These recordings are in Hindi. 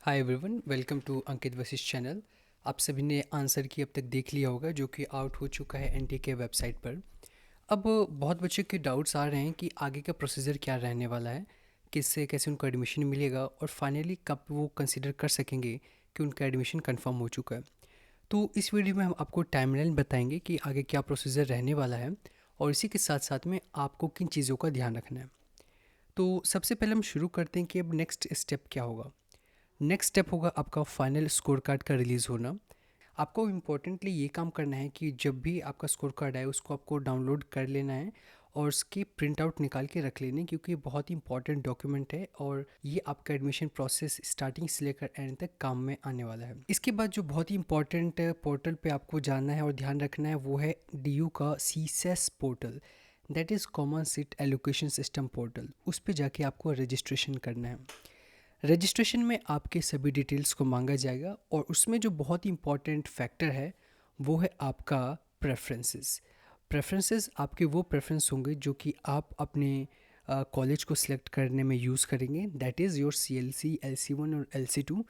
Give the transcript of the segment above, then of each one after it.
Hi everyone, welcome to Ankit Vashishtha channel. आप सभी ने आंसर की अब तक देख लिया होगा जो कि आउट हो चुका है एनटी के वेबसाइट पर। अब बहुत बच्चों के डाउट्स आ रहे हैं कि आगे का प्रोसीजर क्या रहने वाला है, किससे कैसे उनको एडमिशन मिलेगा और फाइनली कब वो कंसिडर कर सकेंगे कि उनका एडमिशन कंफर्म हो चुका है। तो इस वीडियो में हम आपको टाइमलाइन बताएंगे कि आगे क्या प्रोसीजर रहने वाला है और इसी के साथ साथ में आपको किन चीज़ों का ध्यान रखना है। तो सबसे पहले हम शुरू करते हैं कि अब नेक्स्ट स्टेप क्या होगा। नेक्स्ट स्टेप होगा आपका फाइनल स्कोर कार्ड का रिलीज़ होना। आपको इम्पोर्टेंटली ये काम करना है कि जब भी आपका स्कोर कार्ड आए उसको आपको डाउनलोड कर लेना है और उसकी प्रिंट आउट निकाल के रख लेनी है, क्योंकि ये बहुत ही इंपॉर्टेंट डॉक्यूमेंट है और ये आपका एडमिशन प्रोसेस स्टार्टिंग से लेकर एंड तक काम में आने वाला है। इसके बाद जो बहुत ही इंपॉर्टेंट पोर्टल पे आपको जाना है और ध्यान रखना है वो है डीयू का CSS portal, that is common seat allocation system portal. उस पर जाके आपको रजिस्ट्रेशन करना है। रजिस्ट्रेशन में आपके सभी डिटेल्स को मांगा जाएगा और उसमें जो बहुत ही इंपॉर्टेंट फैक्टर है वो है आपका प्रेफरेंसेस। प्रेफरेंसेस आपके वो प्रेफरेंस होंगे जो कि आप अपने कॉलेज को सिलेक्ट करने में यूज़ करेंगे, that is your CLC, LC1 और LC2।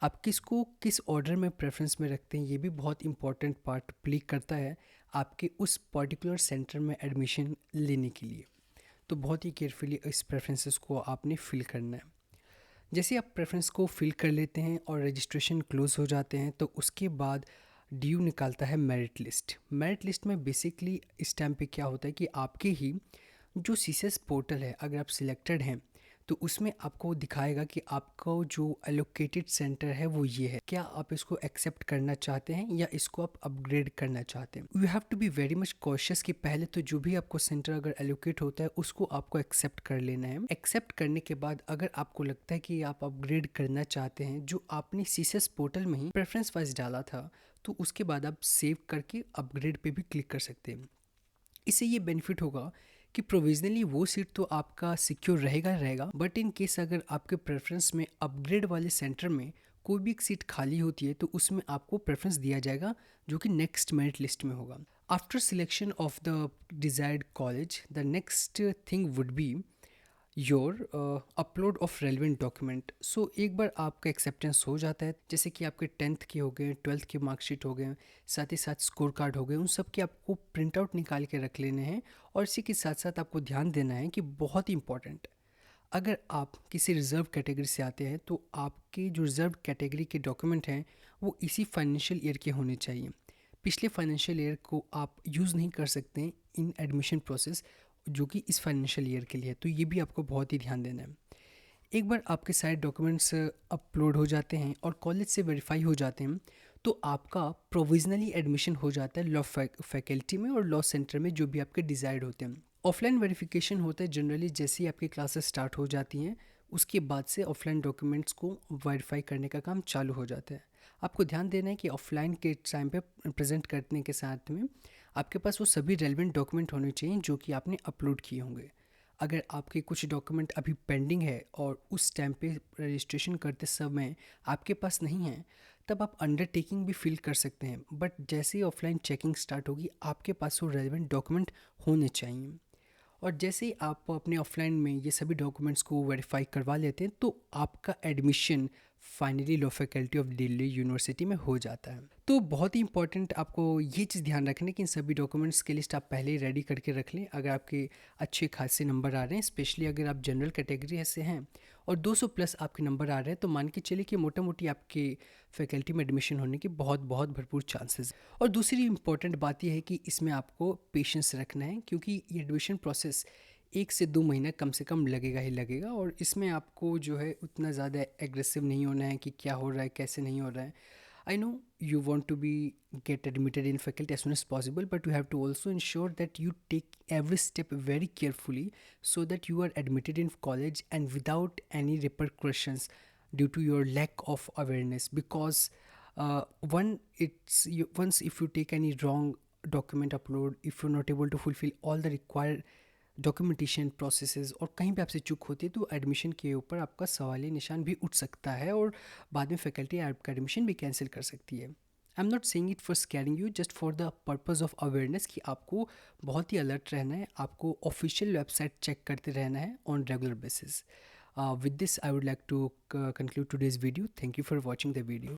आप किसको किस ऑर्डर में प्रेफरेंस में रखते हैं ये भी बहुत इंपॉर्टेंट पार्ट प्ले करता है आपके उस पर्टिकुलर सेंटर में एडमिशन लेने के लिए। तो बहुत ही केयरफुली इस प्रेफरेंसेस को आपने फिल करना है। जैसे आप प्रेफरेंस को फिल कर लेते हैं और रजिस्ट्रेशन क्लोज हो जाते हैं तो उसके बाद ड्यू निकालता है मेरिट लिस्ट। मेरिट लिस्ट में बेसिकली इस टाइम पे क्या होता है कि आपके ही जो सीसेस पोर्टल है, अगर आप सिलेक्टेड हैं तो उसमें आपको दिखाएगा कि आपका जो एलोकेटेड सेंटर है वो ये है। क्या आप इसको एक्सेप्ट करना चाहते हैं या इसको आप अपग्रेड करना चाहते हैं। You have to be very much cautious कि पहले तो जो भी आपको सेंटर अगर एलोकेट होता है उसको आपको एक्सेप्ट कर लेना है। एक्सेप्ट करने के बाद अगर आपको लगता है कि आप अपग्रेड करना चाहते हैं जो आपने सीसेस पोर्टल में ही प्रेफरेंस वाइज डाला था, तो उसके बाद आप सेव करके अपग्रेड पे भी क्लिक कर सकते हैं। इससे ये बेनिफिट होगा कि प्रोविजनली वो सीट तो आपका सिक्योर रहेगा, बट इन केस अगर आपके प्रेफरेंस में अपग्रेड वाले सेंटर में कोई भी एक सीट खाली होती है तो उसमें आपको प्रेफरेंस दिया जाएगा जो कि नेक्स्ट मेरिट लिस्ट में होगा। After selection of the desired college, the next thing would be your upload of relevant document. So एक बार आपका एक्सेप्टेंस हो जाता है, जैसे कि आपके 10th के हो गए, 12th के मार्कशीट हो गए, साथ ही साथ स्कोर कार्ड हो गए, उन सब के आपको प्रिंट आउट निकाल के रख लेने हैं। और इसी के साथ साथ आपको ध्यान देना है कि बहुत ही इंपॉर्टेंट, अगर आप किसी रिजर्व कैटेगरी से आते हैं तो आपके जो रिजर्व कैटेगरी के डॉक्यूमेंट हैं वो इसी फाइनेंशियल ईयर के होने चाहिए। पिछले फाइनेंशियल ईयर को आप यूज़ नहीं कर सकते इन एडमिशन प्रोसेस जो कि इस फाइनेंशियल ईयर के लिए है, तो ये भी आपको बहुत ही ध्यान देना है। एक बार आपके सारे डॉक्यूमेंट्स अपलोड हो जाते हैं और कॉलेज से वेरीफाई हो जाते हैं तो आपका प्रोविजनली एडमिशन हो जाता है लॉ फैकल्टी में और लॉ सेंटर में जो भी आपके डिज़ायर्ड होते हैं। ऑफलाइन वेरिफिकेशन होता है जनरली जैसे ही आपकी क्लासेस स्टार्ट हो जाती हैं, उसके बाद से ऑफलाइन डॉक्यूमेंट्स को वेरीफाई करने का काम चालू हो जाता है। आपको ध्यान देना है कि ऑफलाइन के टाइम पे प्रेजेंट करने के साथ में आपके पास वो सभी रेलिवेंट डॉक्यूमेंट होने चाहिए जो कि आपने अपलोड किए होंगे। अगर आपके कुछ डॉक्यूमेंट अभी पेंडिंग है और उस टाइम पे रजिस्ट्रेशन करते समय आपके पास नहीं है, तब आप अंडरटेकिंग भी फिल कर सकते हैं, बट जैसे ही ऑफलाइन चेकिंग स्टार्ट होगी आपके पास वो रेलिवेंट डॉक्यूमेंट होने चाहिए। और जैसे ही आप अपने ऑफलाइन में ये सभी डॉक्यूमेंट्स को वेरीफाई करवा लेते हैं तो आपका admission finally law faculty of Delhi university में हो जाता है। तो बहुत ही इंपॉर्टेंट आपको ये चीज़ ध्यान रखना कि इन सभी डॉक्यूमेंट्स की लिस्ट आप पहले ही रेडी करके रख लें। अगर आपके अच्छे खासे नंबर आ रहे हैं, स्पेशली अगर आप जनरल कैटेगरी से हैं और 200 प्लस आपके नंबर आ रहे हैं, तो मान के चलिए कि मोटा मोटी आपके फैकल्टी में एडमिशन होने की बहुत बहुत भरपूर चांसेस। और दूसरी इंपॉर्टेंट बात यह है कि इसमें आपको पेशेंस रखना है, क्योंकि ये एडमिशन प्रोसेस 1 से 2 महीना कम से कम लगेगा ही लगेगा और इसमें आपको जो है उतना ज़्यादा एग्रेसिव नहीं होना है कि क्या हो रहा है कैसे नहीं हो रहा है। I know you want to be get admitted in faculty as soon as possible, but you have to also ensure that you take every step very carefully so that you are admitted in college and without any repercussions due to your lack of awareness. Because one, once if you take any wrong document upload, if you're not able to fulfill all the required documentation processes और कहीं पे आपसे चूक होती है तो एडमिशन के ऊपर आपका सवालिया निशान भी उठ सकता है और बाद में फैकल्टी आपका एडमिशन भी कैंसिल कर सकती है। I am not saying it for scaring you, just for the purpose of awareness कि आपको बहुत ही अलर्ट रहना है, आपको ऑफिशियल वेबसाइट चेक करते रहना है on regular basis. With this, I would like to conclude today's video. Thank you for watching the video.